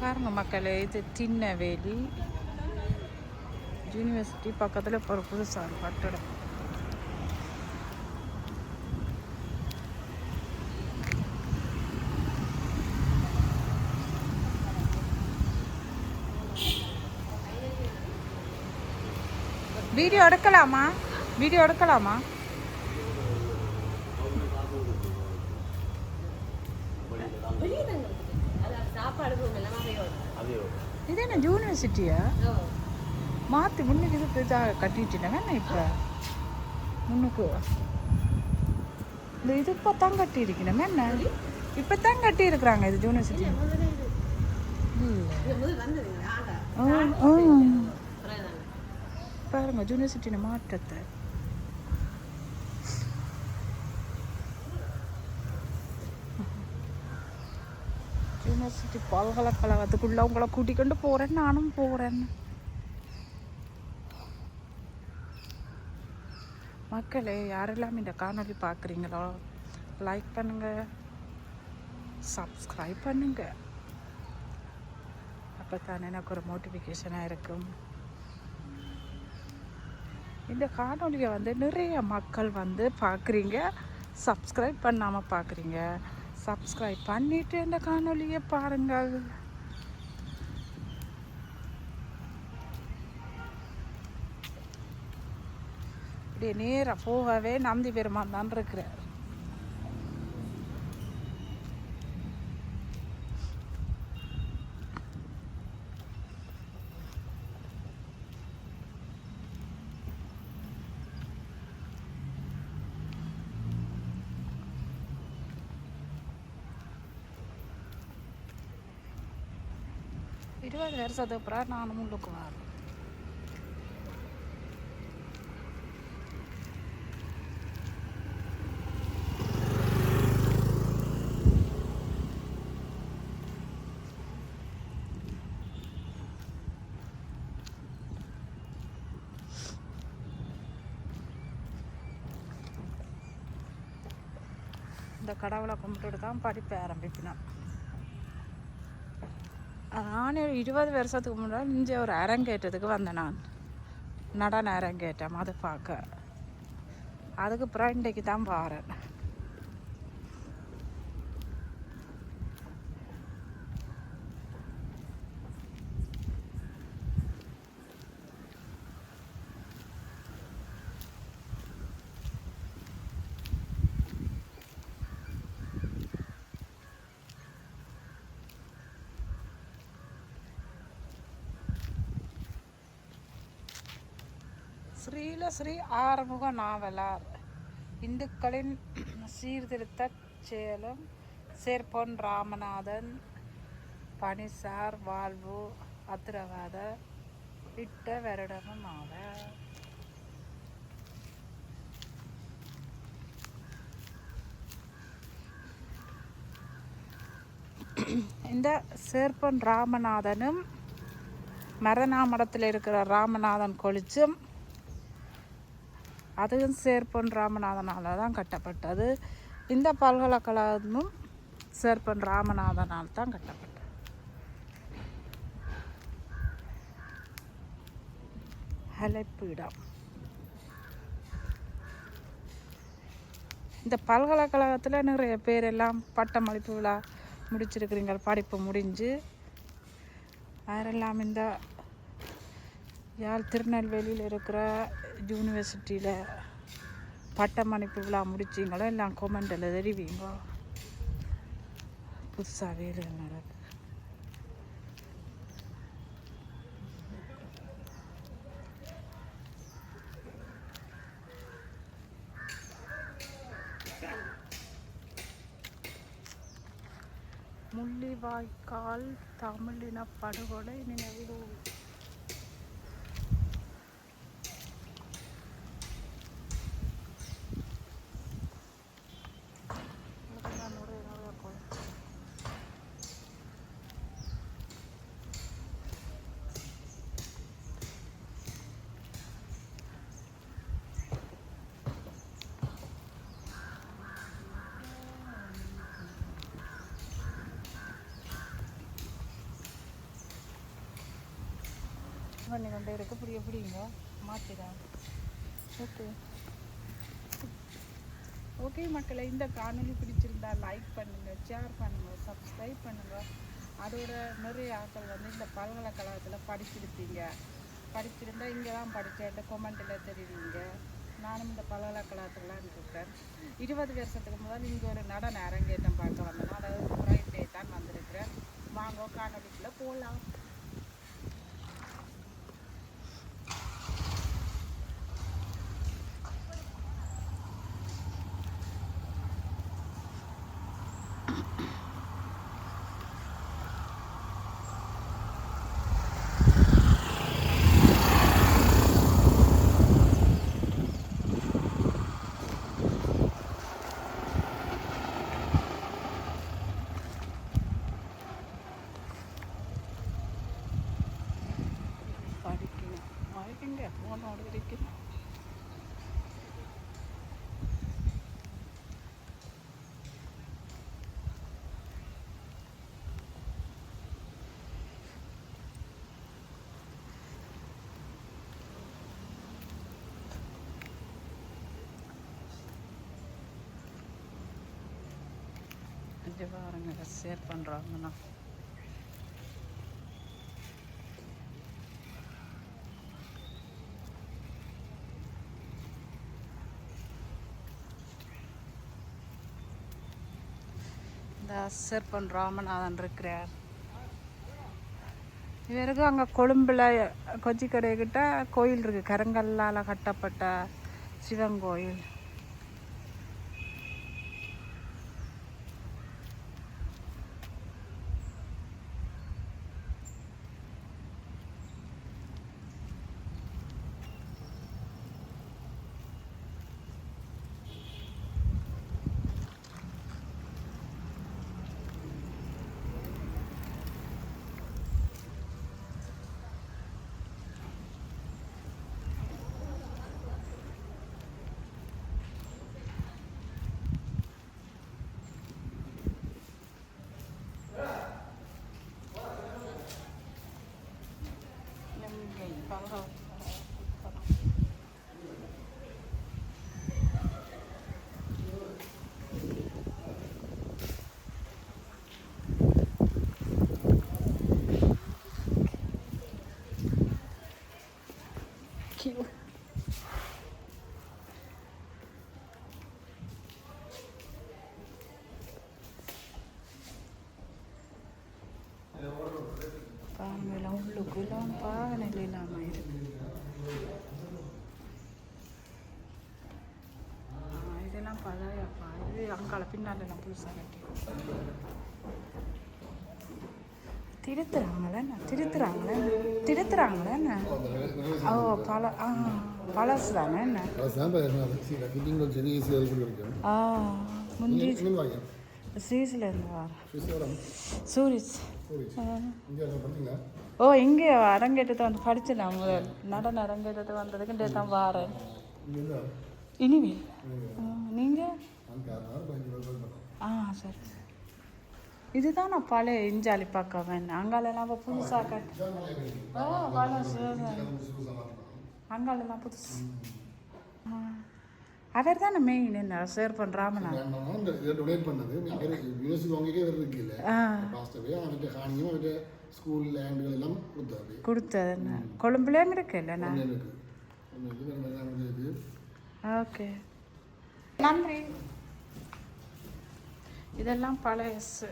பாருங்க மக்களே, இது திண்ணவேலி யூனிவர்சிட்டி பக்கத்தில் இப்போ ஒரு புதுசாக கட்டடம். வீடியோ எடுக்கலாமா? வீடியோ எடுக்கலாமா? இது என்ன யூனிவர்சிட்டியா? மாற்றி முன்னுக்கு இது இதாக கட்டிட்டேன் என்ன இப்போ முன்னுக்கு இந்த இது இப்போ தான் கட்டி இருக்கணும் என்ன இப்போ தான் கட்டி இருக்கிறாங்க. இது யூனிவர்சிட்டி பாருங்க யூனிவர்சிட்டின மாற்றத்தை. யூனிவர்சிட்டி பல்கலைக்கழகத்துக்குள்ள உங்களை கூட்டிக்கொண்டு போகிறேன், நானும் போகிறேன். மக்களே, யாரெல்லாம் இந்த காணொலி பார்க்குறீங்களோ லைக் பண்ணுங்கள், சப்ஸ்கிரைப் பண்ணுங்கள். அப்போ தான் எனக்கு ஒரு மோட்டிஃபிகேஷனாக இருக்கும். இந்த காணொலியை நிறைய மக்கள் பார்க்குறீங்க, சப்ஸ்கிரைப் பண்ணாமல் பார்க்குறீங்க. சப்ஸ்கிரைப் பண்ணிவிட்டு இந்த காணொலியை பாருங்கள். இப்படியே நேராக போகவே நந்தி பெருமான் தான் இருக்கிறார். இருபது வருஷத்துக்கு அப்புறம் நானும் உள்ளுக்கு வரேன். இந்த கடவுளை கும்பிட்டுட்டு தான் படிப்ப ஆரம்பிப்பினான். நானே 20 வருஷத்துக்கு முன்னாடி இங்கே ஒரு அரங்கேற்றத்துக்கு வந்தேன். நான் நடன அரங்கேற்றம் அதை பார்க்க. அதுக்கு அப்புறம் இன்றைக்கு தான் பாறேன். ஸ்ரீ ஆறுமுக நாவலார் இந்துக்களின் சீர்திருத்த செயலும் சேர்பொன் ராமநாதன் பணிசார் வாழ்வு அத்திரவாத இட்ட வருடமும் ஆவார். இந்த சேர்பொன் ராமநாதனும் மரணாமடத்தில் இருக்கிற ராமநாதன் கொளிச்சும் அதுவும் சேர்பொன் ராமநாதனால் தான் கட்டப்பட்டது. இந்த பல்கலைக்கழகமும் சேர்பொன் ராமநாதனால் தான் கட்டப்பட்டது. அழைப்பிடம். இந்த பல்கலைக்கழகத்தில் நிறைய பேர் எல்லாம் பட்டமளிப்பு விழா முடிச்சிருக்கிறீங்க, படிப்பு முடிஞ்சு. யாரெல்லாம் இந்த யாழ் திருநெல்வேலியில் இருக்கிற யூனிவர்சிட்டியில் பட்டமளிப்பு விழா முடிச்சிங்களோ எல்லாம் கொமெண்டில் தெரிவிங்க. புதுசாக வேலை நடக்கு. முள்ளிவாய்க்கால் தமிழின படுகொலை நினைவு. பண்ணி கொண்டே இருக்கு. பிடிங்க மாற்றிதான். ஓகே ஓகே மக்களை, இந்த காணொலி பிடிச்சிருந்தா லைக் பண்ணுங்கள், ஷேர் பண்ணுங்கள், சப்ஸ்கிரைப் பண்ணுங்கள். அதோட நிறைய ஆட்கள் இந்த பல்கலைக்கழகத்தில் படிச்சிருந்தா இங்கே தான் படித்தேன் கொமெண்ட்டில் தெரிவிங்க. நானும் இந்த பல்கலைக்கழகத்துலாம் இருக்கேன். 20 வருஷத்துக்கு முதல் இங்கே ஒரு நடன அரங்கேற்றம் பார்க்க வந்தேன். அதாவது ஃப்ரைடே தான் வந்திருக்கிறேன். வாங்க காணொலிக்குள்ளே போகலாம். பாருங்க, ஷேர் பண்ணுறாங்கண்ணா. இந்த அசர்பன் ராமநாதன் இருக்கிறார். இவருக்கு அங்கே கொழும்பில் கொச்சிக்கடைக்கிட்ட கோயில் இருக்குது, கருங்கல்லால் கட்டப்பட்ட சிவன் கோயில். Cute. பாருங்கெல்லாம் உள்ளுக்குலாம் பானையில் இல்லாமல் இருக்கு. இதெல்லாம் பழையப்பா. இது அங்கால பின்னாலெல்லாம் புதுசாக கட்டி திருத்துறாங்களே என்ன? ஓ பழசு தானே என்ன? முந்தி சீஸ்லேருந்து வர சூரிஸ். ஓ இங்கே அரங்கேற்றத்தை படிச்சிடலாம். முதல் நடன அரங்கேற்றத்தை வந்ததுக்கு தான் வாரேன். இனிமேல் நீங்கள் சரி. இதுதான் நான் பழைய இஞ்சாலி பார்க்கவேன். அங்காலெல்லாம் புதுசாக கட்டு. பழசு அங்காலெல்லாம் புதுசு. அவர் தானே மெயின் என்ன ஷேர் பண்ணுறாமண்ணா கொடுத்தது என்ன கொழும்புலேயும் இருக்கு இல்லைண்ணா. ஓகே நன்றி. இதெல்லாம் பழசு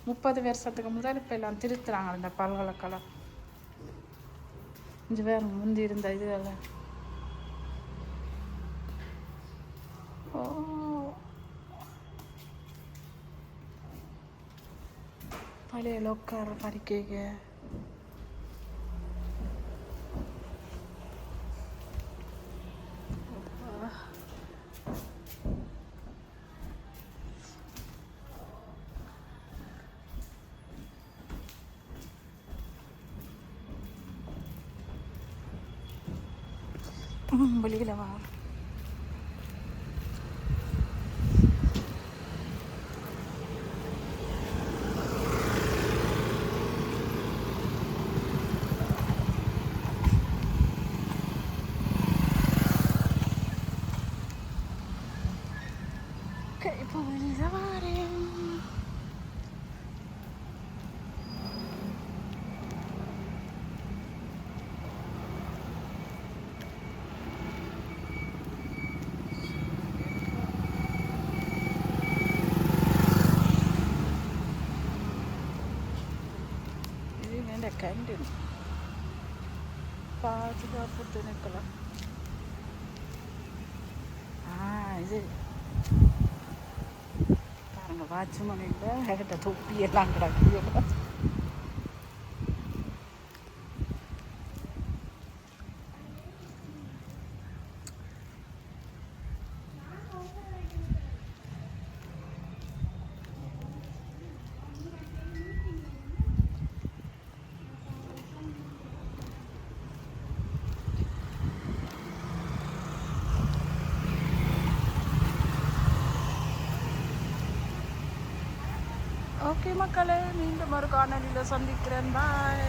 30 வருஷத்துக்கு முதல் இப்போ எல்லாம் திருத்துறாங்க இந்த பல்கலைக்கழகம். இங்கே வேறு முந்தி இருந்த இதுவெல்லாம். ஓ பழைய லோக்கார படிக்க வெளியில் வா. இந்த கேண்டீன் பாதுகாப்பு திணைக்களம். இது பாருங்க வாட்ச்மேனில் என்கிட்ட தொப்பி எல்லாம் கிடக்கு. ஓகே மக்களே, மீண்டும் ஒரு காணொலியில் சந்திக்கிறேன். பாய்.